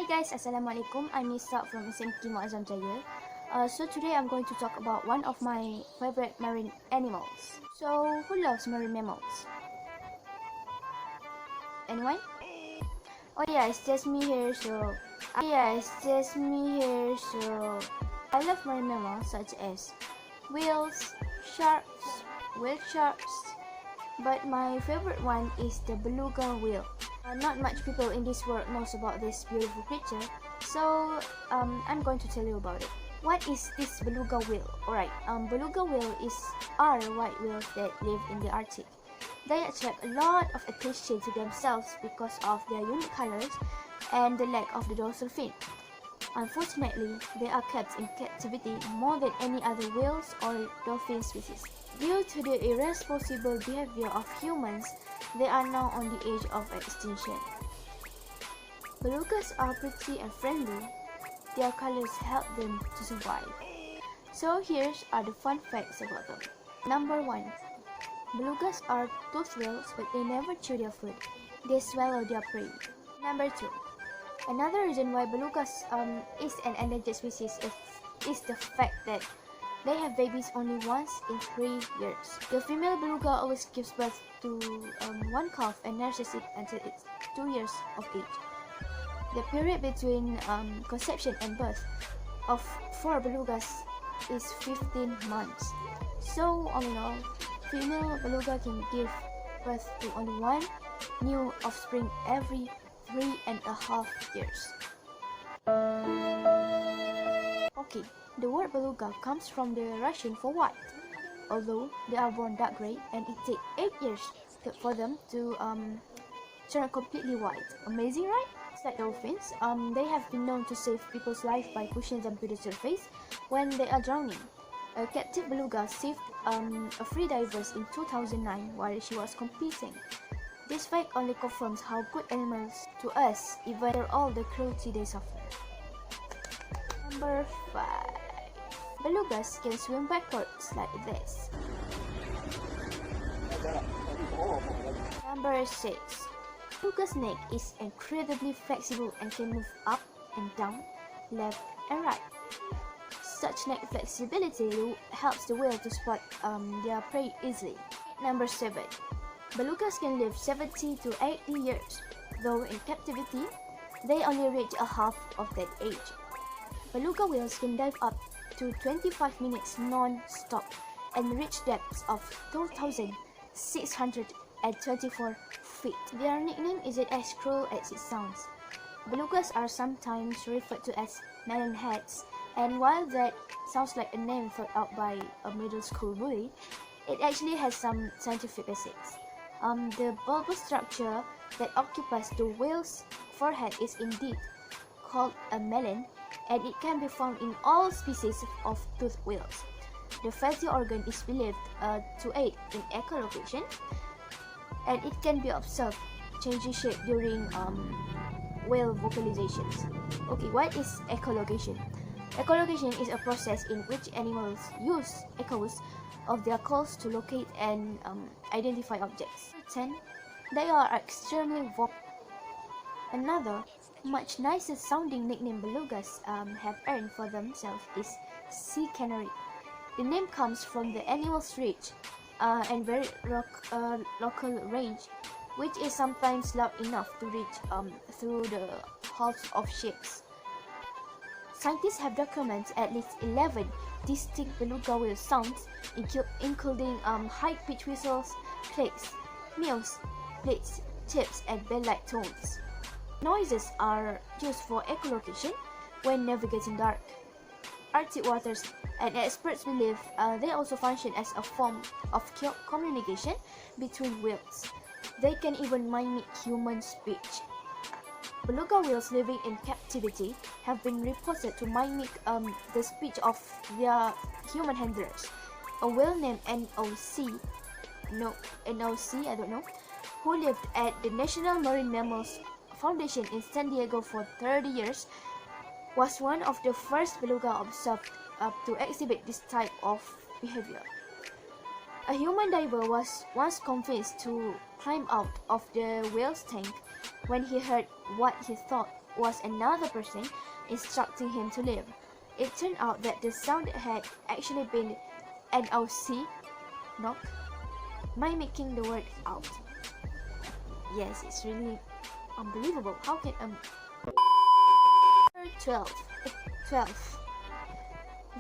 Hi guys, Assalamualaikum. I'm Nisa from SMK Muazzam Jaya. So today I'm going to talk about one of my favorite marine animals. So who loves marine mammals? Anyone? Oh yeah, it's just me here. So I love marine mammals such as whales, sharks, whale sharks. But my favorite one is the beluga whale. Not much people in this world knows about this beautiful creature, so I'm going to tell you about it. What is this beluga whale? Alright, beluga whale are white whales that live in the Arctic. They attract a lot of attention to themselves because of their unique colors and the lack of the dorsal fin. Unfortunately, they are kept in captivity more than any other whales or dolphin species. Due to the irresponsible behavior of humans, they are now on the edge of extinction. Belugas are pretty and friendly. Their colors help them to survive. So here are the fun facts about them. Number 1. Belugas are toothed whales, but they never chew their food. They swallow their prey. Number 2. Another reason why belugas is an endangered species is the fact that they have babies only once in 3 years. The female beluga always gives birth to one calf and nurses it until it's 2 years of age. The period between conception and birth for belugas is 15 months. So all in all, female beluga can give birth to only one new offspring every 3.5 years. Okay, the word beluga comes from the Russian for white. Although they are born dark gray and it takes 8 years for them to turn completely white. Amazing, right? It's like dolphins. They have been known to save people's life by pushing them to the surface when they are drowning. A captive beluga saved a free diver in 2009 while she was competing. This fact only confirms how good animals to us, even after all the cruelty they suffer. Number 5. Belugas can swim backwards like this. Number 6. Beluga's neck is incredibly flexible and can move up and down, left and right. Such neck flexibility helps the whale to spot their prey easily. Number 7. Belugas can live 70 to 80 years, though in captivity, they only reach a half of that age. Beluga whales can dive up to 25 minutes non-stop and reach depths of 2,624 feet. Their nickname isn't as cruel as it sounds. Belugas are sometimes referred to as melonheads, and while that sounds like a name thought out by a middle school bully, it actually has some scientific basics. The bulbous structure that occupies the whale's forehead is indeed called a melon, and it can be found in all species of toothed whales. The fatty organ is believed to aid in echolocation, and it can be observed changing shape during whale vocalizations. Okay, what is echolocation? Echolocation is a process in which animals use echoes of their calls to locate and identify objects. 10. They are extremely vocal. Another, much nicer sounding nickname belugas have earned for themselves is sea canary. The name comes from the animal's rich and very local range, which is sometimes loud enough to reach through the hulls of ships. Scientists have documented at least 11 distinct beluga whale sounds, including high-pitched whistles, clicks, mews, blits, chips, and bell-like tones. Noises are used for echolocation when navigating dark Arctic waters, and experts believe they also function as a form of communication between whales. They can even mimic human speech. Beluga whales living in captivity have been reported to mimic the speech of their human handlers. A whale named NOC, who lived at the National Marine Mammals Foundation in San Diego for 30 years, was one of the first beluga observed to exhibit this type of behavior. A human diver was once convinced to climb out of the whale's tank when he heard what he thought was another person instructing him to leave. It turned out that the sound had actually been NOC, knock, mimicking the word out. Yes, it's really unbelievable. How can 12.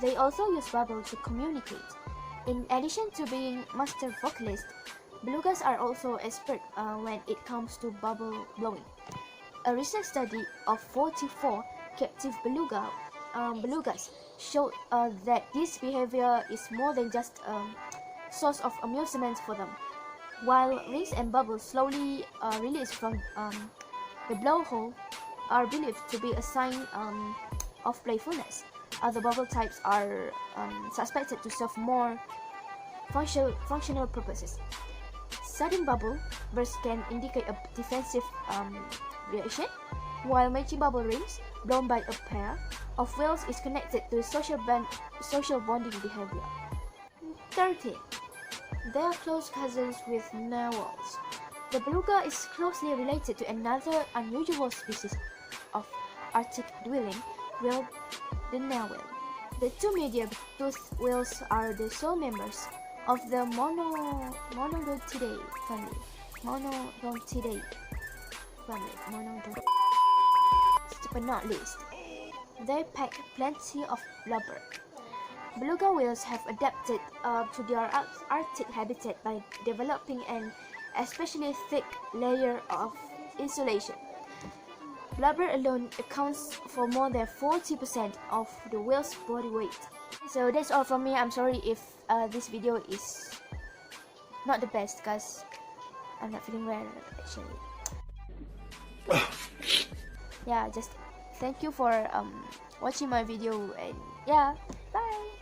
They also use bubble to communicate. In addition to being master vocalists, belugas are also expert when it comes to bubble blowing. A recent study of 44 captive belugas showed that this behavior is more than just a source of amusement for them. While rings and bubbles slowly released from the blowhole are believed to be a sign of playfulness, other bubble types are suspected to serve more functional purposes. Sudden bubble bursts can indicate a defensive reaction, while matching bubble rings blown by a pair of whales is connected to social bonding behavior. 13. They are close cousins with narwhals. The beluga is closely related to another unusual species of Arctic dwelling whale, the narwhal. The two medium-toothed whales are the sole members of the Monodontidae family. Last but not least, they pack plenty of blubber. Beluga whales have adapted to their Arctic habitat by developing an especially thick layer of insulation. Blubber alone accounts for more than 40% of the whale's body weight. So that's all from me. I'm sorry if this video is not the best because I'm not feeling well actually. Yeah, just thank you for watching my video, and yeah, bye.